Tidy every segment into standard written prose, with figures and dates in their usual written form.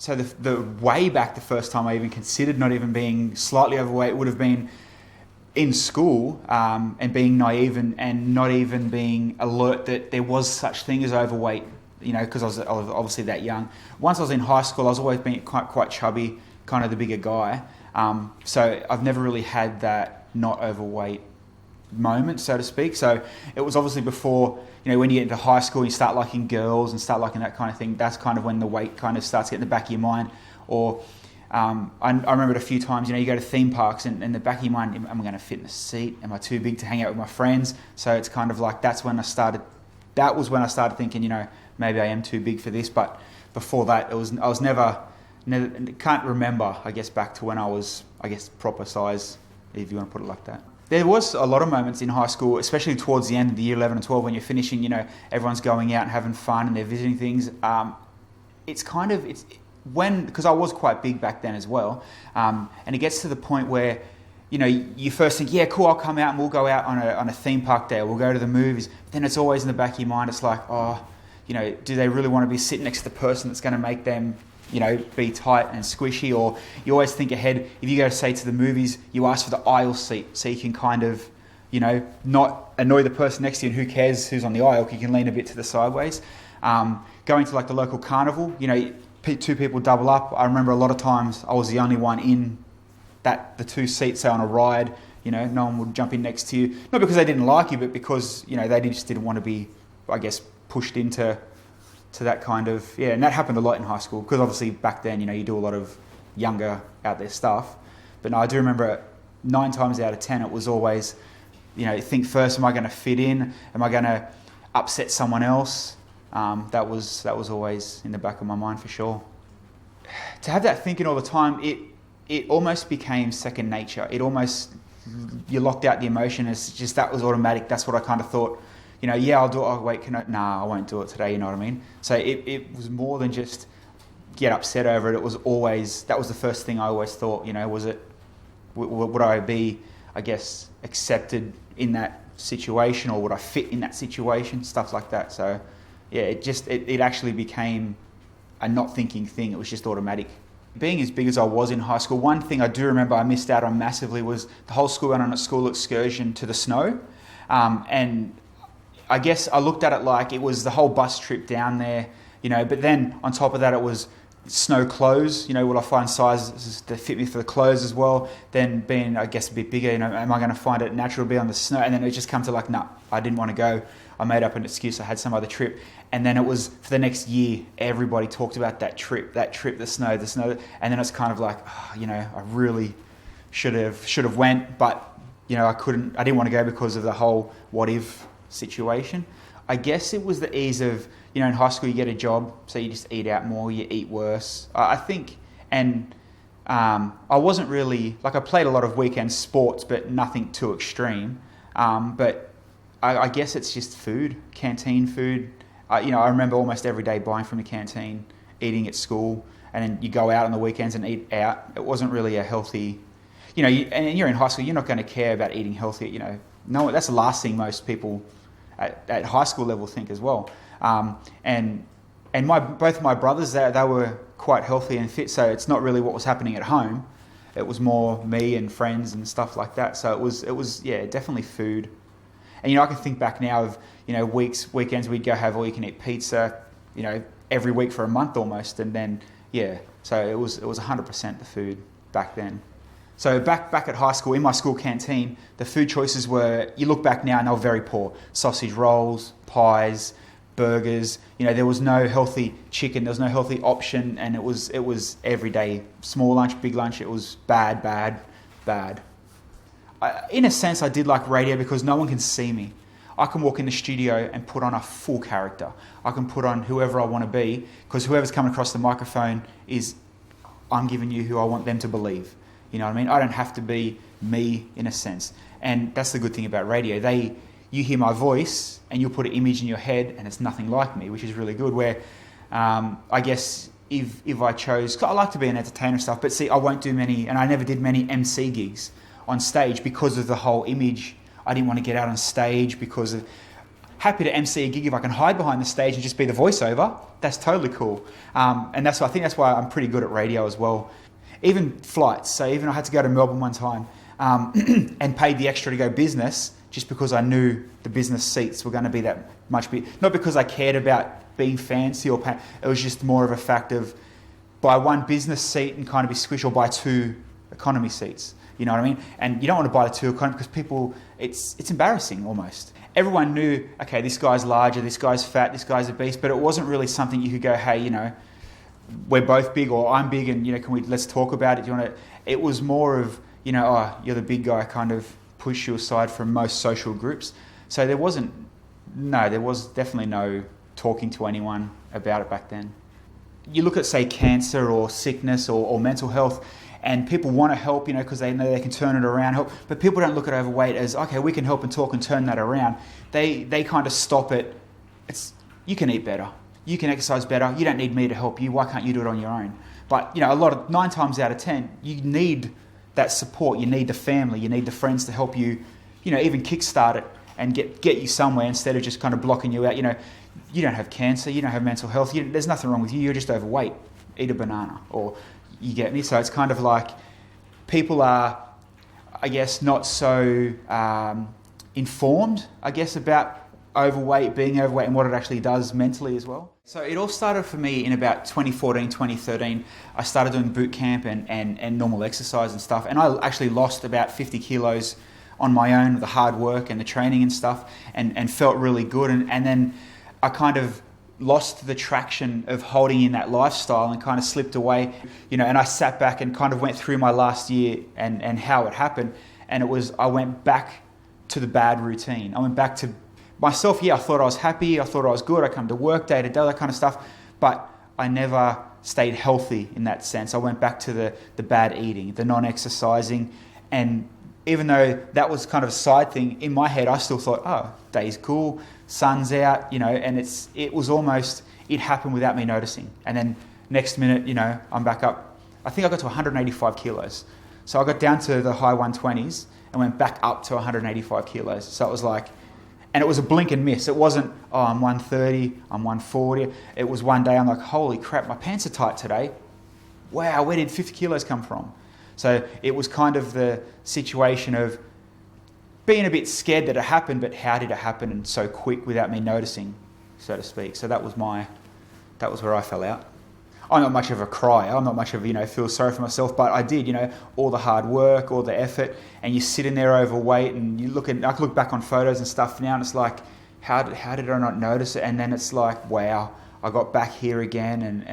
So the way back, the first time I even considered not even being slightly overweight would have been in school, and being naive and not even being alert that there was such thing as overweight, because I was obviously that young. Once I was in high school, I was always being quite chubby, kind of the bigger guy. So I've never really had that not overweight moment, so to speak. So it was obviously before, when you get into high school, you start liking girls and start liking that kind of thing. That's kind of when the weight kind of starts getting in the back of your mind. Or I remember it a few times, you go to theme parks and in the back of your mind, am I going to fit in the seat? Am I too big to hang out with my friends? So it's kind of like that was when I started thinking, maybe I am too big for this. But before that, I was never, can't remember, I guess, back to when I was, proper size, if you want to put it like that. There was a lot of moments in high school, especially towards the end of the year 11 and 12, when you're finishing, everyone's going out and having fun and they're visiting things. Because I was quite big back then as well, and it gets to the point where, you first think, yeah, cool, I'll come out and we'll go out on a theme park day, or we'll go to the movies. But then it's always in the back of your mind, it's like, do they really want to be sitting next to the person that's going to make them, be tight and squishy? Or you always think ahead. If you go, say, to the movies, you ask for the aisle seat so you can kind of, not annoy the person next to you, and who cares who's on the aisle, you can lean a bit to the sideways. Going to like the local carnival, two people double up. I remember a lot of times I was the only one in the two seats, say on a ride, no one would jump in next to you. Not because they didn't like you, but because, they just didn't want to be, pushed into that kind of, and that happened a lot in high school, because obviously back then, you do a lot of younger out there stuff. But no, I do remember 9 times out of 10, it was always, think first, am I going to fit in? Am I going to upset someone else? That was always in the back of my mind for sure. To have that thinking all the time, it almost became second nature. You locked out the emotion. It's just, that was automatic. That's what I kind of thought. Yeah, I'll do it. Oh, wait, nah, I won't do it today. You know what I mean? So it was more than just get upset over it. It was always, that was the first thing I always thought, would I be, accepted in that situation, or would I fit in that situation? Stuff like that. So yeah, it actually became a not thinking thing. It was just automatic. Being as big as I was in high school, one thing I do remember I missed out on massively was the whole school went on a school excursion to the snow. And I guess I looked at it like it was the whole bus trip down there, but then on top of that, it was snow clothes. Will I find sizes that fit me for the clothes as well? Then being, a bit bigger, am I going to find it natural to be on the snow? And then it just come to like, nah, I didn't want to go. I made up an excuse. I had some other trip. And then it was, for the next year, everybody talked about that trip, the snow. And then it's kind of like, I really should have went, but, I didn't want to go because of the whole what if situation. I guess it was the ease of, in high school you get a job, so you just eat out more, you eat worse. I think, and I wasn't really, I played a lot of weekend sports, but nothing too extreme. But I guess it's just food, canteen food. I remember almost every day buying from the canteen, eating at school, and then you go out on the weekends and eat out. It wasn't really a healthy, and you're in high school, you're not going to care about eating healthy, No, that's the last thing most people at high school level think as well. And both my brothers, they were quite healthy and fit, so it's not really what was happening at home. It was more me and friends and stuff like that. So it was definitely food. And I can think back now of weekends we'd go have all you can eat pizza, every week for a month almost, and then so it was 100% the food back then. So back at high school, in my school canteen, the food choices were, you look back now and they were very poor. Sausage rolls, pies, burgers. There was no healthy chicken. There was no healthy option, and it was every day, small lunch, big lunch. It was bad. In a sense, I did like radio because no one can see me. I can walk in the studio and put on a full character. I can put on whoever I want to be, because whoever's coming across the microphone I'm giving you who I want them to believe. You know what I mean? I don't have to be me in a sense. And that's the good thing about radio. You hear my voice and you'll put an image in your head and it's nothing like me, which is really good. Where I guess if I chose, I like to be an entertainer and stuff, but see, I won't do many, and I never did many MC gigs on stage because of the whole image. I didn't want to get out on stage because of, happy to MC a gig if I can hide behind the stage and just be the voiceover. That's totally cool. And I think that's why I'm pretty good at radio as well. Even flights. So even I had to go to Melbourne one time and paid the extra to go business just because I knew the business seats were going to be that much big. Not because I cared about being fancy or pay. It was just more of a fact of buy one business seat and kind of be squished, or buy two economy seats. You know what I mean? And you don't want to buy the two economy because people, it's embarrassing almost. Everyone knew, okay, this guy's larger, this guy's fat, this guy's obese, but it wasn't really something you could go, hey, you know, we're both big, or I'm big, and, you know, let's talk about it. Do you want to? It was more of, you know, oh, you're the big guy, kind of push you aside from most social groups. So there was definitely no talking to anyone about it back then. You look at, say, cancer or sickness or mental health, and people want to help, you know, because they know they can turn it around, help. But people don't look at overweight as, okay, we can help and talk and turn that around. They kind of stop it. You can eat better. You can exercise better. You don't need me to help you. Why can't you do it on your own? But, you know, 9 times out of 10, you need that support. You need the family. You need the friends to help you, you know, even kickstart it and get you somewhere instead of just kind of blocking you out. You know, you don't have cancer. You don't have mental health. There's nothing wrong with you. You're just overweight. Eat a banana. Or, you get me? So it's kind of like people are, I guess, not so informed, I guess, about being overweight and what it actually does mentally as well. So it all started for me in about 2014, 2013. I started doing boot camp and normal exercise and stuff. And I actually lost about 50 kilos on my own with the hard work and the training and stuff, and felt really good. And then I kind of lost the traction of holding in that lifestyle and kind of slipped away, you know, and I sat back and kind of went through my last year and how it happened. And I went back to the bad routine. I went back to myself. Yeah, I thought I was happy. I thought I was good. I come to work day to day, that kind of stuff. But I never stayed healthy in that sense. I went back to the bad eating, the non-exercising. And even though that was kind of a side thing, in my head, I still thought, oh, day's cool, sun's out, you know, and it happened without me noticing. And then next minute, you know, I'm back up. I think I got to 185 kilos. So I got down to the high 120s and went back up to 185 kilos. So it was like, and it was a blink and miss. It wasn't, oh, I'm 130, I'm 140. It was one day I'm like, holy crap, my pants are tight today. Wow, where did 50 kilos come from? So it was kind of the situation of being a bit scared that it happened, but how did it happen and so quick without me noticing, so to speak. So that was where I fell out. I'm not much of a crier. I'm not much of, you know, feel sorry for myself, but I did, you know, all the hard work, all the effort, and you're sitting there overweight, and I look back on photos and stuff now, and it's like, how did I not notice it? And then it's like, wow, I got back here again,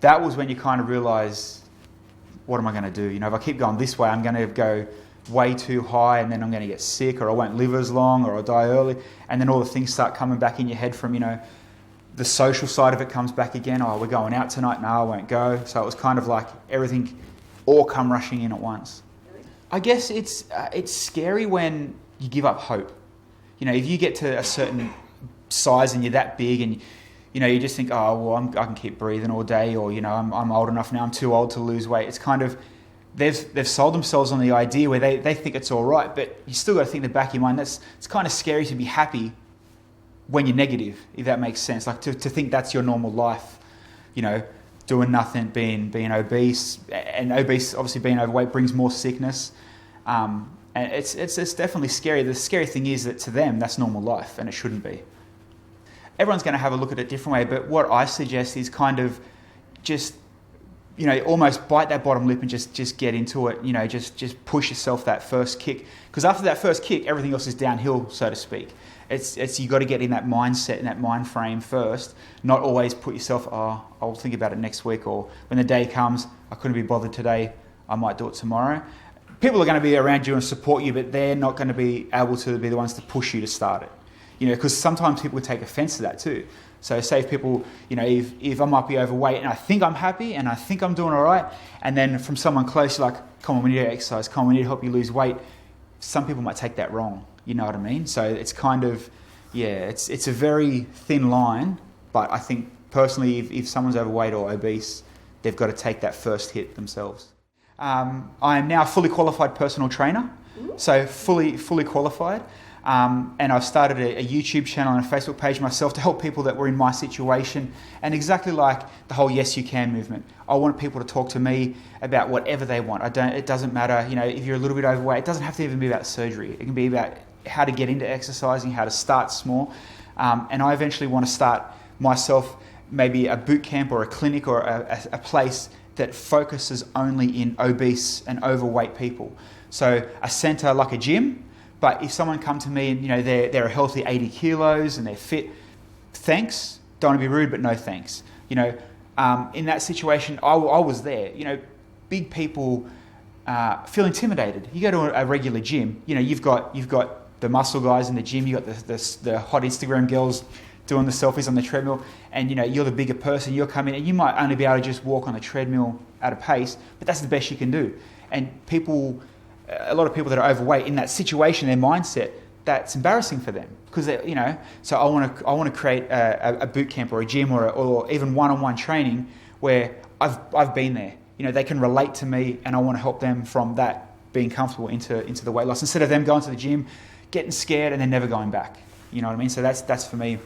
that was when you kind of realize, what am I going to do? You know, if I keep going this way, I'm going to go way too high, and then I'm going to get sick, or I won't live as long, or I'll die early. And then all the things start coming back in your head from, you know, the social side of it comes back again. Oh, we're going out tonight. No, I won't go. So it was kind of like everything all come rushing in at once. I guess it's scary when you give up hope. You know, if you get to a certain size and you're that big, and you know, you just think, oh, well, I can keep breathing all day, or, you know, I'm old enough now, I'm too old to lose weight. It's kind of, they've sold themselves on the idea where they think it's all right, but you still got to think in the back of your mind, it's kind of scary to be happy when you're negative, if that makes sense. Like to think that's your normal life, you know, doing nothing, being obese, and obese, obviously being overweight brings more sickness. And it's definitely scary. The scary thing is that to them, that's normal life, and it shouldn't be. Everyone's going to have a look at it a different way, but what I suggest is kind of just, you know, almost bite that bottom lip and just get into it, you know, just push yourself that first kick. Because after that first kick, everything else is downhill, so to speak. It's you got to get in that mindset, in that mind frame first, not always put yourself, oh, I'll think about it next week, or when the day comes, I couldn't be bothered today, I might do it tomorrow. People are going to be around you and support you, but they're not going to be able to be the ones to push you to start it. You know, because sometimes people take offense to that too. So say if people, you know, if I might be overweight and I think I'm happy and I think I'm doing all right, and then from someone close, you're like, come on, we need to exercise, come on, we need to help you lose weight. Some people might take that wrong, you know what I mean? So it's kind of, yeah, it's a very thin line, but I think personally, if someone's overweight or obese, they've got to take that first hit themselves. I am now a fully qualified personal trainer, so fully qualified. And I've started a YouTube channel and a Facebook page myself to help people that were in my situation. And exactly like the whole Yes You Can movement, I want people to talk to me about whatever they want. It doesn't matter, if you're a little bit overweight, it doesn't have to even be about surgery. It can be about how to get into exercising, how to start small. And I eventually want to start myself maybe a boot camp or a clinic or a place that focuses only in obese and overweight people. So a center like a gym. But if someone come to me and they're a healthy 80 kilos and they're fit, thanks. Don't want to be rude, but no thanks. In that situation, I was there. Big people feel intimidated. You go to a regular gym. You've got the muscle guys in the gym. You got the hot Instagram girls doing the selfies on the treadmill, and you're the bigger person. You're coming, and you might only be able to just walk on the treadmill at a pace, but that's the best you can do. And a lot of people that are overweight in that situation, their mindset, that's embarrassing for them because So I want to create a boot camp or a gym or even one-on-one training where I've been there. They can relate to me, and I want to help them from that being comfortable into the weight loss instead of them going to the gym, getting scared, and then never going back. You know what I mean? So that's for me.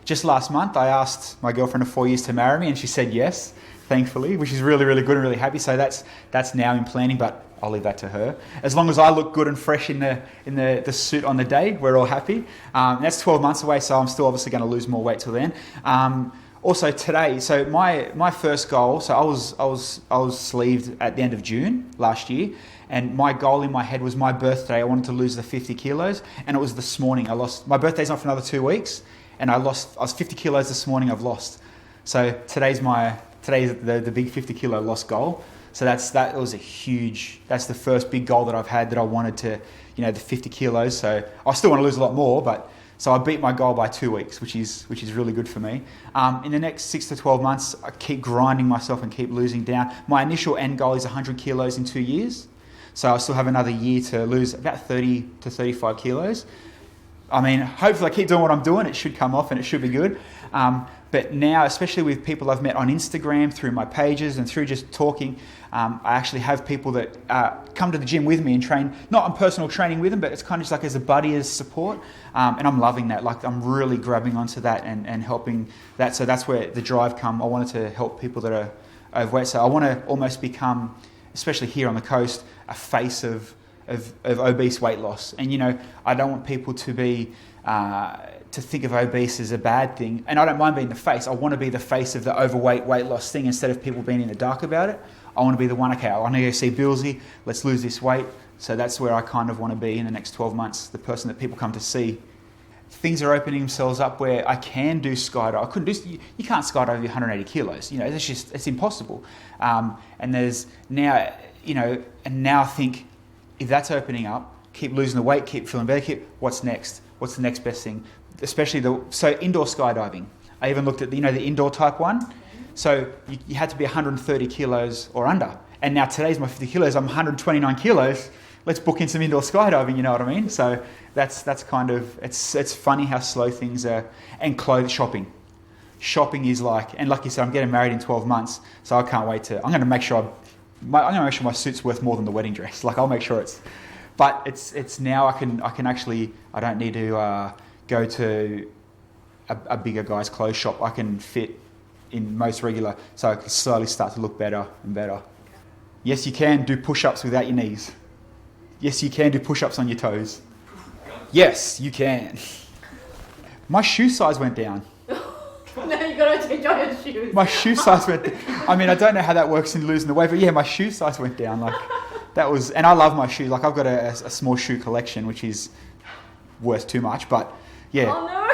Just last month, I asked my girlfriend of 4 years to marry me, and she said yes, thankfully, which is really, really good and really happy. So that's now in planning, but I'll leave that to her. As long as I look good and fresh in the suit on the day, we're all happy. That's 12 months away, so I'm still obviously going to lose more weight till then. Also today, so my first goal, so I was sleeved at the end of June last year, and my goal in my head was my birthday. I wanted to lose the 50 kilos, and it was this morning. My birthday's not for another 2 weeks, and I was 50 kilos this morning. I've lost. So today's the big 50 kilo loss goal. So that's the first big goal that I've had, that I wanted to, the 50 kilos. So I still want to lose a lot more, but so I beat my goal by 2 weeks, which is really good for me. In the next 6 to 12 months, I keep grinding myself and keep losing down. My initial end goal is 100 kilos in 2 years. So I still have another year to lose about 30 to 35 kilos. I mean, hopefully I keep doing what I'm doing. It should come off and it should be good. But now, especially with people I've met on Instagram, through my pages and through just talking, I actually have people that come to the gym with me and train, not on personal training with them, but it's kind of just like as a buddy, as support. And I'm loving that. Like, I'm really grabbing onto that and helping that. So that's where the drive come. I wanted to help people that are overweight. So I want to almost become, especially here on the coast, a face of obese weight loss. And, I don't want people to be... to think of obese as a bad thing. And I don't mind being the face. I want to be the face of the overweight weight loss thing instead of people being in the dark about it. I want to be the one, okay, I want to go see Bilsy, let's lose this weight. So that's where I kind of want to be in the next 12 months, the person that people come to see. Things are opening themselves up where I can do skydive. You can't skydive 180 kilos. It's impossible. And there's now, and now I think if that's opening up, keep losing the weight, keep feeling better, what's next? What's the next best thing? Especially indoor skydiving. I even looked at the indoor type one. So you had to be 130 kilos or under. And now today's my 50 kilos. I'm 129 kilos. Let's book in some indoor skydiving. You know what I mean? So that's kind of, it's funny how slow things are. And clothes shopping. Shopping is like you said, I'm getting married in 12 months. So I can't wait I'm going to make sure my suit's worth more than the wedding dress. Like, I'll make sure but it's now I can actually, I don't need to go to a bigger guy's clothes shop. I can fit in most regular, so I can slowly start to look better and better. Yes, you can do push-ups without your knees. Yes, you can do push-ups on your toes. Yes, you can. My shoe size went down. No, you got to change all your shoes. My shoe size went down. I mean, I don't know how that works in losing the weight, but yeah, my shoe size went down. Like, that was, and I love my shoes. Like, I've got a small shoe collection, which is worth too much, but yeah. Oh no!